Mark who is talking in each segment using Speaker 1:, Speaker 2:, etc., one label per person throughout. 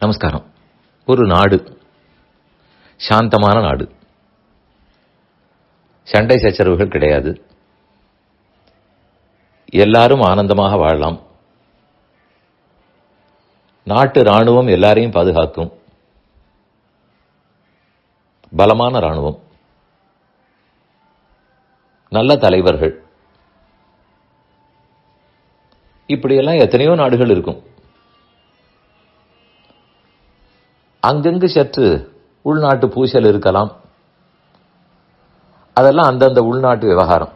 Speaker 1: நமஸ்காரம். ஒரு நாடு சாந்தமான நாடு, சண்டை சச்சரவுகள் கிடையாது, எல்லாரும் ஆனந்தமாக வாழலாம், நாட்டு ராணுவம் எல்லாரையும் பாதுகாக்கும், பலமான ராணுவம், நல்ல தலைவர்கள், இப்படியெல்லாம் எத்தனையோ நாடுகள் இருக்கும். அங்கங்கு சற்று உள்நாட்டு பூசல் இருக்கலாம், அதெல்லாம் அந்தந்த உள்நாட்டு விவகாரம்.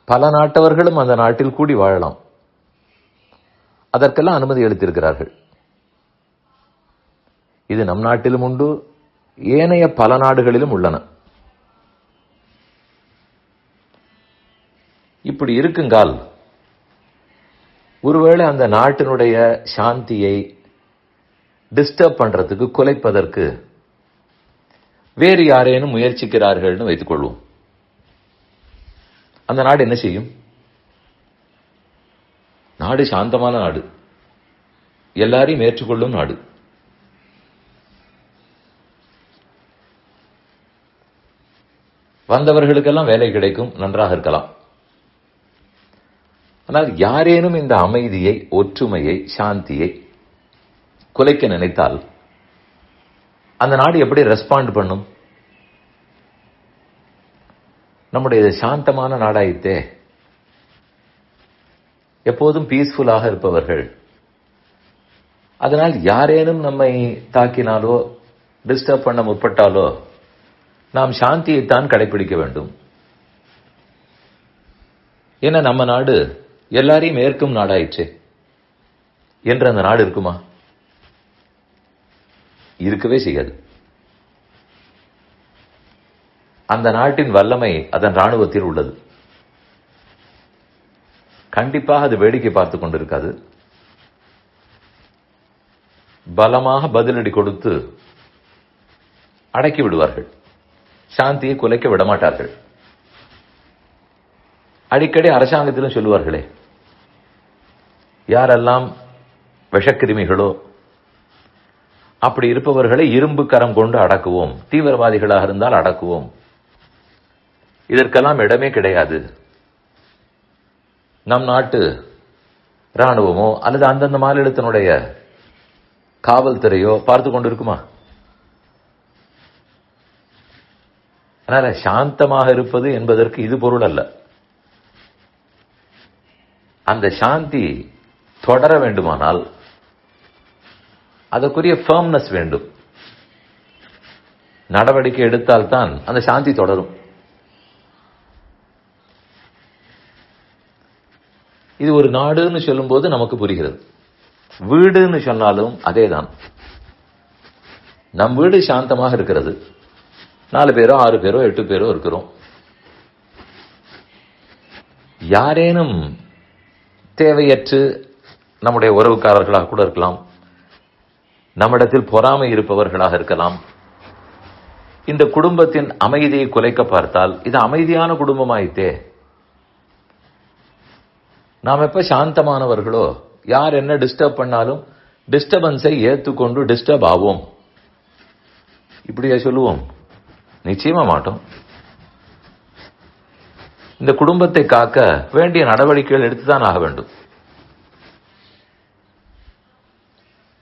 Speaker 1: பல நாட்டவர்களும் அந்த நாட்டில் கூடி வாழலாம், அதற்கெல்லாம் அனுமதி அளித்திருக்கிறார்கள். இது நம் நாட்டிலும் உண்டு, ஏனைய பல நாடுகளிலும் உள்ளன. இப்படி இருக்குங்கால் ஒருவேளை அந்த நாட்டினுடைய சாந்தியை டிஸ்டர்ப் பண்றதுக்கு, குலைப்பதற்கு வேறு யாரேனும் முயற்சிக்கிறார்கள்னு வைத்துக் கொள்வோம். அந்த நாடு என்ன செய்யும்? நாடு சாந்தமான நாடு, எல்லாரையும் ஏற்றுக்கொள்ளும் நாடு. வந்தவர்களுக்கெல்லாம் வேலை கிடைக்கும், நன்றாக இருக்கலாம். ஆனால் யாரேனும் இந்த அமைதியை, ஒற்றுமையை, சாந்தியை குலைக்க நினைத்தால் அந்த நாடு எப்படி ரெஸ்பாண்ட் பண்ணும்? நம்முடைய சாந்தமான நாடாயித்தே, எப்போதும் பீஸ்ஃபுல்லாக இருப்பவர்கள். அதனால் யாரேனும் நம்மை தாக்கினாலோ டிஸ்டர்ப் பண்ண முற்பட்டாலோ நாம் சாந்தியைத்தான் கடைபிடிக்க வேண்டும். ஏன்னா நம்ம நாடு எல்லாரையும் ஏற்கும் நாடாயிற்று என்று அந்த நாடு இருக்குமா? இருக்கவே செய்யாது. அந்த நாட்டின் வல்லமை அதன் ராணுவத்தில் உள்ளது. கண்டிப்பாக அது வேடிக்கை பார்த்துக் கொண்டிருக்காது. பலமாக பதிலடி கொடுத்து அடக்கி விடுவார்கள், சாந்தியை குலைக்க விடமாட்டார்கள். அடிக்கடி அரசாங்கத்திலும் சொல்லுவார்களே, யாரெல்லாம் விஷக்கிருமிகளோ அப்படி இருப்பவர்களை இரும்பு கரம் கொண்டு அடக்குவோம், தீவிரவாதிகளாக இருந்தால் அடக்குவோம், இதற்கெல்லாம் இடமே கிடையாது. நம் நாட்டு ராணுவமோ அல்லது அந்தந்த மாநிலத்தினுடைய காவல்துறையோ பார்த்து கொண்டிருக்குமா? அதனால சாந்தமாக இருப்பது என்பதற்கு இது பொருள் அல்ல. அந்த சாந்தி தொடர வேண்டுமானால் அதற்குரிய ஃபர்ம்னஸ் வேண்டும். நடவடிக்கை எடுத்தால்தான் அந்த சாந்தி தொடரும். இது ஒரு நாடுன்னு சொல்லும்போது நமக்கு புரிகிறது. வீடுன்னு சொன்னாலும் அதேதான். நம் வீடு சாந்தமாக இருக்கிறது, 4 பேரோ 6 பேரோ 8 பேரோ இருக்கிறோம். யாரேனும் தேவையற்று நம்முடைய உறவுக்காரர்களாக கூட இருக்கலாம், நம்மிடத்தில் பொறாமை இருப்பவர்களாக இருக்கலாம். இந்த குடும்பத்தின் அமைதியை குலைக்க பார்த்தால் இது அமைதியான குடும்பமாயித்தே. நாம் எப்ப சாந்தமானவர்களோ, யார் என்ன டிஸ்டர்ப் பண்ணாலும் டிஸ்டர்பன்ஸை ஏற்றுக்கொண்டு டிஸ்டர்ப் ஆவோம். இப்படியா சொல்லுவோம்? நிச்சயமா மாட்டோம். இந்த குடும்பத்தை காக்க வேண்டிய நடவடிக்கைகள் எடுத்துதான் ஆக வேண்டும்.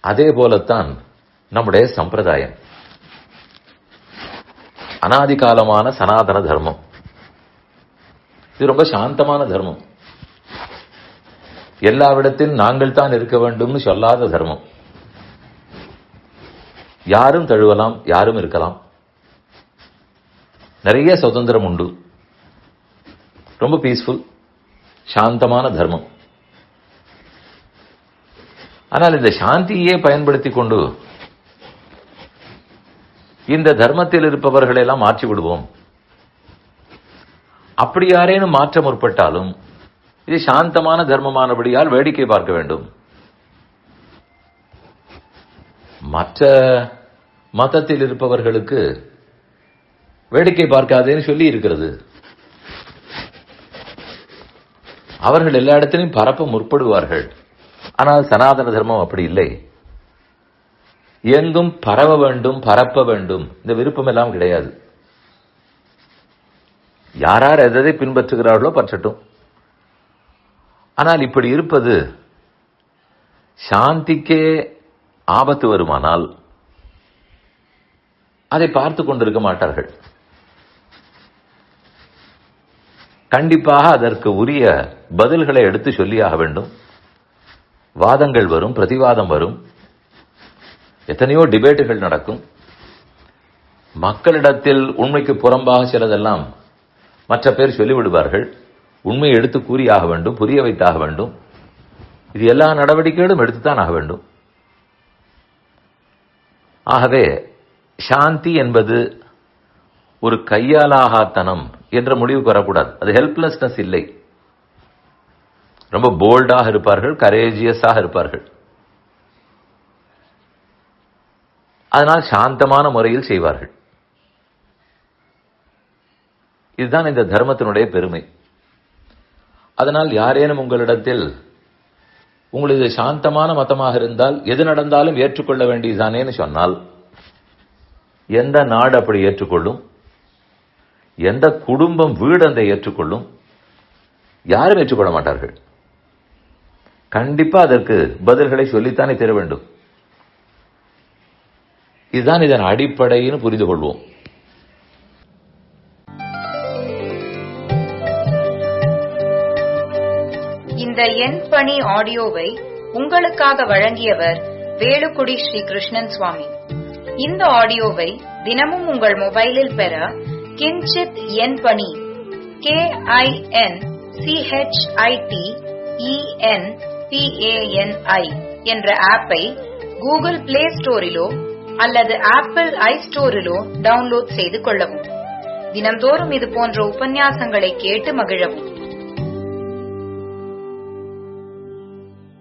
Speaker 1: அதே போலத்தான் நம்முடைய சம்பிரதாயம், அனாதி காலமான சனாதன தர்மம். இது ரொம்ப சாந்தமான தர்மம். எல்லாவிடத்திலும் நாங்கள் தான் இருக்க வேண்டும்னு சொல்லாத தர்மம். யாரும் தழுவலாம், யாரும் இருக்கலாம், நிறைய சுதந்திரம் உண்டு. ரொம்ப பீஸ்ஃபுல், சாந்தமான தர்மம். ஆனால் இந்த சாந்தியே பயன்படுத்திக் கொண்டு இந்த தர்மத்தில் இருப்பவர்களை எல்லாம் மாற்றி விடுவோம். அப்படி யாரேனும் மாற்ற முற்பட்டாலும் இது சாந்தமான தர்மமானபடியால் வேடிக்கை பார்க்க வேண்டும். மற்ற மதத்தில் இருப்பவர்களுக்கு வேடிக்கை பார்க்காதேன்னு சொல்லி இருக்கிறது. அவர்கள் எல்லா இடத்திலையும் பரப்ப முற்படுவார்கள். ஆனால் சனாதன தர்மம் அப்படி இல்லை. எங்கும் பரவ வேண்டும், பரப்ப வேண்டும், இந்த விருப்பம் எல்லாம் கிடையாது. யார் எதை பின்பற்றுகிறார்களோ பற்றட்டும். ஆனால் இப்படி இருப்பது சாந்திக்கே ஆபத்து வருமானால் அதை பார்த்து கொண்டிருக்க மாட்டார்கள். கண்டிப்பாக அதற்கு உரிய பதில்களை எடுத்து சொல்லியாக வேண்டும். வாதங்கள் வரும், பிரதிவாதம் வரும், எத்தனையோ டிபேட்டுகள் நடக்கும். மக்களிடத்தில் உண்மைக்கு புறம்பாக சிலதெல்லாம் மற்ற பேர் சொல்லிவிடுவார்கள். உண்மையை எடுத்து கூறியாக வேண்டும், புரிய வைத்தாக வேண்டும். இது எல்லா நடவடிக்கைகளும் எடுத்துத்தான் ஆக வேண்டும். ஆகவே சாந்தி என்பது ஒரு கையாலாகாத்தனம் என்ற முடிவுக்கு வரக்கூடாது. அது ஹெல்ப்லெஸ்னஸ் இல்லை. ரொம்ப போல்டாக இருப்பார்கள், கரேஜியஸாக இருப்பார்கள். அதனால் சாந்தமான முறையில் செய்வார்கள். இதுதான் இந்த தர்மத்தினுடைய பெருமை. அதனால் யாரேனும் உங்களிடத்தில் உங்களது சாந்தமான மதமாக இருந்தால் எது நடந்தாலும் ஏற்றுக்கொள்ள வேண்டியதானேன்னு சொன்னால், எந்த நாடு அப்படி ஏற்றுக்கொள்ளும்? எந்த குடும்பம், வீடு அந்த ஏற்றுக்கொள்ளும்? யாரும் ஏற்றுக்கொள்ள மாட்டார்கள். கண்டிப்பா அதற்கு பதில்களை சொல்லித்தானே தர வேண்டும். இதுதான் இதன் அடிப்படைன்னு புரிந்து கொள்வோம்.
Speaker 2: இந்த என் பணி ஆடியோவை உங்களுக்காக வழங்கியவர் வேலுக்குடி ஸ்ரீ கிருஷ்ணன் சுவாமி. இந்த ஆடியோவை தினமும் உங்கள் மொபைலில் பெற கிஞ்சித் என் பணி KINCHITENPANI என்ற ஆப்பை கூகுள் பிளே ஸ்டோரிலோ அல்லது ஆப்பிள் ஐஸ்டோரிலோ டவுன்லோட் செய்து கொள்ளவும். தினந்தோறும் இது போன்ற உபன்யாசங்களை கேட்டு மகிழவும்.